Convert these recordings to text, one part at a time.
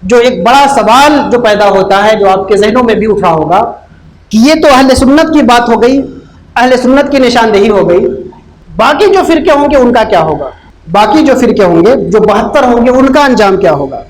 جو ایک بڑا سوال جو پیدا ہوتا ہے، جو آپ کے ذہنوں میں بھی اٹھا ہوگا کہ یہ تو اہل سنت کی بات ہو گئی، اہل سنت کی نشاندہی ہو گئی، باقی جو فرقے ہوں گے ان کا کیا ہوگا؟ باقی جو فرقے ہوں گے، جو 72 ہوں گے، ان کا انجام کیا ہوگا؟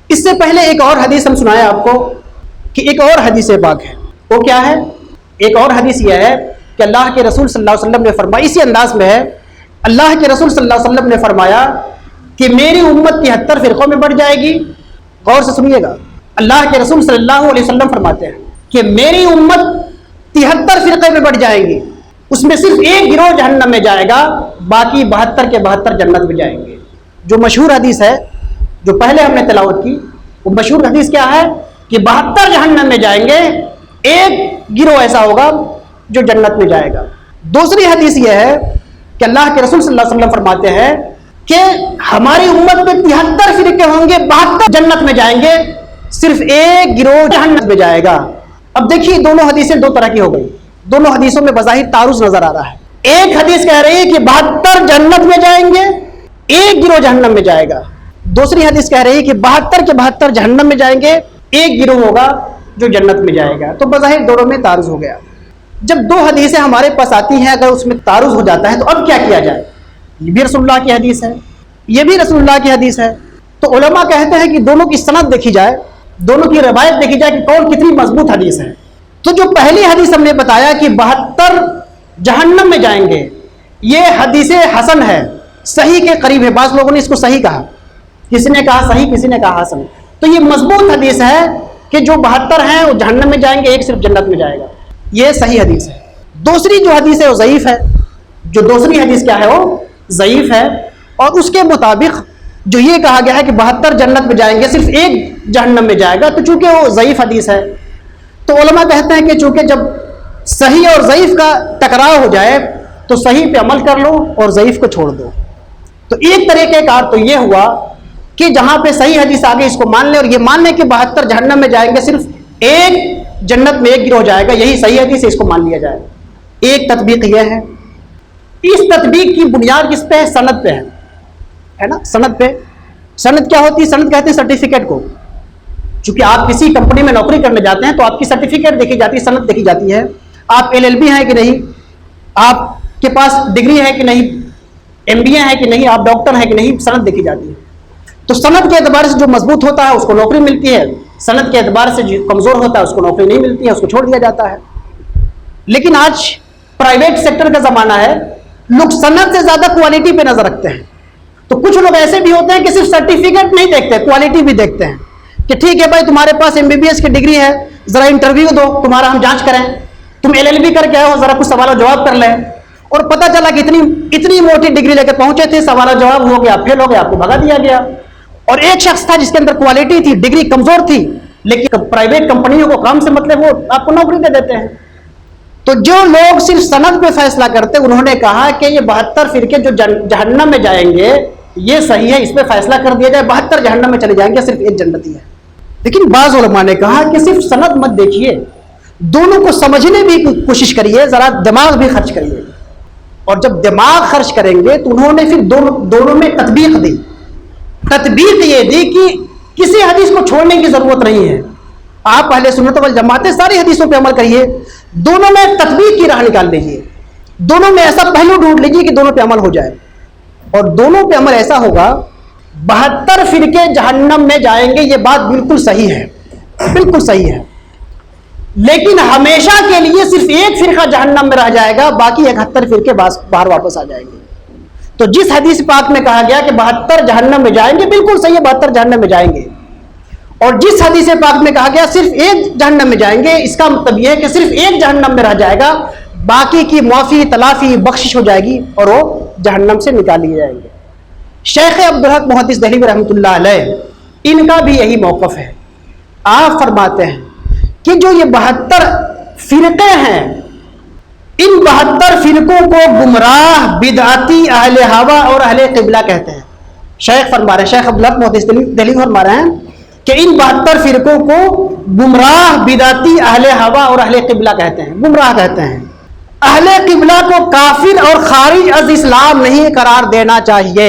اس سے پہلے ایک اور حدیث ہم سنائیں آپ کو کہ ایک اور حدیث پاک ہے، وہ کیا ہے؟ ایک اور حدیث یہ ہے کہ اللہ کے رسول صلی اللہ علیہ وسلم نے فرمایا، اسی انداز میں ہے، اللہ کے رسول صلی اللہ علیہ وسلم نے فرمایا کہ میری امت 73 فرقوں میں بڑھ جائے گی۔ غور سے سنیے گا، اللہ کے رسول صلی اللہ علیہ وسلم فرماتے ہیں کہ میری امت 73 فرقے میں بڑھ جائے گی، اس میں صرف ایک گروہ جہنم میں جائے گا، باقی 72 کے 72 جنت میں جائیں گے۔ جو مشہور حدیث ہے، جو پہلے ہم نے تلاوت کی، وہ مشہور حدیث کیا ہے کہ 72 جہنم میں جائیں گے، ایک گروہ ایسا ہوگا جو جنت میں جائے گا۔ دوسری حدیث یہ ہے کہ اللہ کے رسول صلی اللہ علیہ وسلم فرماتے ہیں کہ ہماری امت میں 73 فرقے ہوں گے، 72 جنت میں جائیں گے، صرف ایک گروہ جہنم میں جائے گا۔ اب دیکھیے دونوں حدیثیں دو طرح کی ہو گئی، دونوں حدیثوں میں بظاہر تعارض نظر آ رہا ہے۔ ایک حدیث کہہ رہی ہے کہ 72 جنت میں جائیں گے، ایک گروہ جہنم میں جائے گا۔ دوسری حدیث کہہ رہی ہے کہ 72 کے 72 جہنم میں جائیں گے، ایک گروہ ہوگا جو جنت میں جائے گا۔ تو بظاہر دونوں میں تعارض ہو گیا۔ جب دو حدیثیں ہمارے پاس آتی ہیں، اگر اس میں تعارض ہو جاتا ہے تو اب کیا کیا جائے؟ یہ بھی رسول اللہ کی حدیث ہے، یہ بھی رسول اللہ کی حدیث ہے، تو علماء کہتے ہیں کہ دونوں کی سند دیکھی جائے، دونوں کی روایت دیکھی جائے کہ کون کتنی مضبوط حدیث ہے۔ تو جو پہلی حدیث ہم نے بتایا کہ 72 جہنم میں جائیں گے، یہ حدیث حسن ہے، صحیح کے قریب ہے۔ بعض لوگوں نے اس کو صحیح کہا، کسی نے کہا صحیح، کسی نے کہا حسن۔ تو یہ مضبوط حدیث ہے کہ جو 72 ہیں وہ جہنم میں جائیں گے، ایک صرف جنت میں جائے گا، یہ صحیح حدیث ہے۔ دوسری جو حدیث ہے وہ ضعیف ہے، جو دوسری حدیث کیا ہے وہ ضعیف ہے، اور اس کے مطابق جو یہ کہا گیا ہے کہ 72 جنت میں جائیں گے، صرف ایک جہنم میں جائے گا، تو چونکہ وہ ضعیف حدیث ہے، تو علماء کہتے ہیں کہ چونکہ جب صحیح اور ضعیف کا ٹکراؤ ہو جائے تو صحیح پہ عمل کر لو اور ضعیف کو چھوڑ دو۔ تو ایک طریقہ کار تو یہ ہوا کہ جہاں پہ صحیح حدیث آگے اس کو مان لیں اور یہ مان لیں کہ 72 جہنم میں جائیں گے، صرف ایک جنت میں ایک گروہ جائے گا، یہی صحیح حدیث ہے، اس کو مان لیا جائے۔ ایک تطبیق یہ ہے، اس تطبیق کی بنیاد کس پہ ہے؟ سند پہ ہے نا، سند پہ۔ سند کیا ہوتی ہے؟ سند کہتے ہیں سرٹیفکیٹ کو۔ چونکہ آپ کسی کمپنی میں نوکری کرنے جاتے ہیں تو آپ کی سرٹیفکیٹ دیکھی جاتی ہے، سند دیکھی جاتی ہے، آپ LLB ہیں کہ نہیں، آپ کے پاس ڈگری ہے کہ نہیں، MBA ہے کہ نہیں، آپ ڈاکٹر ہیں کہ نہیں، سند دیکھی جاتی ہے۔ تو سند کے اعتبار سے جو مضبوط ہوتا ہے اس کو نوکری ملتی ہے، سند کے اعتبار سے جو کمزور ہوتا ہے اس کو نوکری نہیں ملتی ہے، اس کو چھوڑ دیا جاتا ہے۔ لیکن آج پرائیویٹ سیکٹر کا زمانہ ہے، لوگ سند سے زیادہ کوالٹی پہ نظر رکھتے ہیں۔ تو کچھ لوگ ایسے بھی ہوتے ہیں کہ صرف سرٹیفکیٹ نہیں دیکھتے، کوالٹی بھی دیکھتے ہیں کہ ٹھیک ہے بھائی تمہارے پاس MBBS کی ڈگری ہے، ذرا انٹرویو دو، تمہارا ہم جانچ کریں، تم LLB کر کے آئے ہو، ذرا کچھ سوال و جواب کر لیں، اور پتہ چلا کہ اتنی موٹی ڈگری لے کے پہنچے تھے، سوال و جواب ہو گیا، فیل ہو گیا، آپ کو بھگا دیا گیا۔ اور ایک شخص تھا جس کے اندر کوالٹی تھی، ڈگری کمزور تھی، لیکن پرائیویٹ کمپنیوں کو کام سے مطلب وہ آپ کو نوکری دے دیتے ہیں۔ تو جو لوگ صرف سند پہ فیصلہ کرتے، انہوں نے کہا کہ یہ 72 فرقے جو جہنم میں جائیں گے یہ صحیح ہے، اس پہ فیصلہ کر دیا جائے، 72 جہنم میں چلے جائیں گے، صرف ایک جنتی ہے۔ لیکن بعض علماء نے کہا کہ صرف سند مت دیکھیے، دونوں کو سمجھنے بھی کوشش کریے، ذرا دماغ بھی خرچ کریے۔ اور جب دماغ خرچ کریں گے تو انہوں نے پھر دونوں میں تطبیق دی۔ تطبیق یہ دی کہ کسی حدیث کو چھوڑنے کی ضرورت نہیں ہے، آپ اہل سنت والجماعت ساری حدیثوں پہ عمل کریے، دونوں میں تطبیق کی راہ نکال لیجیے، دونوں میں ایسا پہلو ڈھونڈ لیجیے کہ دونوں پہ عمل ہو جائے، اور دونوں پہ عمل ایسا ہوگا 72 فرقے جہنم میں جائیں گے، یہ بات بالکل صحیح ہے، بالکل صحیح ہے، لیکن ہمیشہ کے لیے صرف ایک فرقہ جہنم میں رہ جائے گا، باقی 71 فرقے باہر واپس آ جائیں گے۔ تو جس حدیث پاک میں کہا گیا کہ 72 جہنم میں جائیں گے، بالکل صحیح ہے، 72 جہنم میں جائیں گے، اور جس حدیث پاک میں کہا گیا صرف ایک جہنم میں جائیں گے، اس کا مطلب یہ ہے کہ صرف ایک جہنم میں رہ جائے گا، باقی کی معافی تلافی بخشش ہو جائے گی اور وہ جہنم سے نکال لیے جائیں گے۔ شیخ عبدالحق محدث دہلوی رحمۃ اللہ علیہ، ان کا بھی یہی موقف ہے۔ آپ فرماتے ہیں کہ جو یہ 72 فرقے ہیں، ان 72 فرقوں کو گمراہ، بدعتی، اہل ہوا اور اہل قبلہ کہتے ہیں۔ شیخ فرما رہے ہیں، شیخ عبدالحق محدث دہلوی فرما رہے ہیں کہ ان 72 فرقوں کو گمراہ، بدعتی، اہل ہوا اور اہل قبلہ کہتے ہیں، گمراہ کہتے ہیں۔ اہل قبلہ کو کافر اور خارج از اسلام نہیں قرار دینا چاہیے،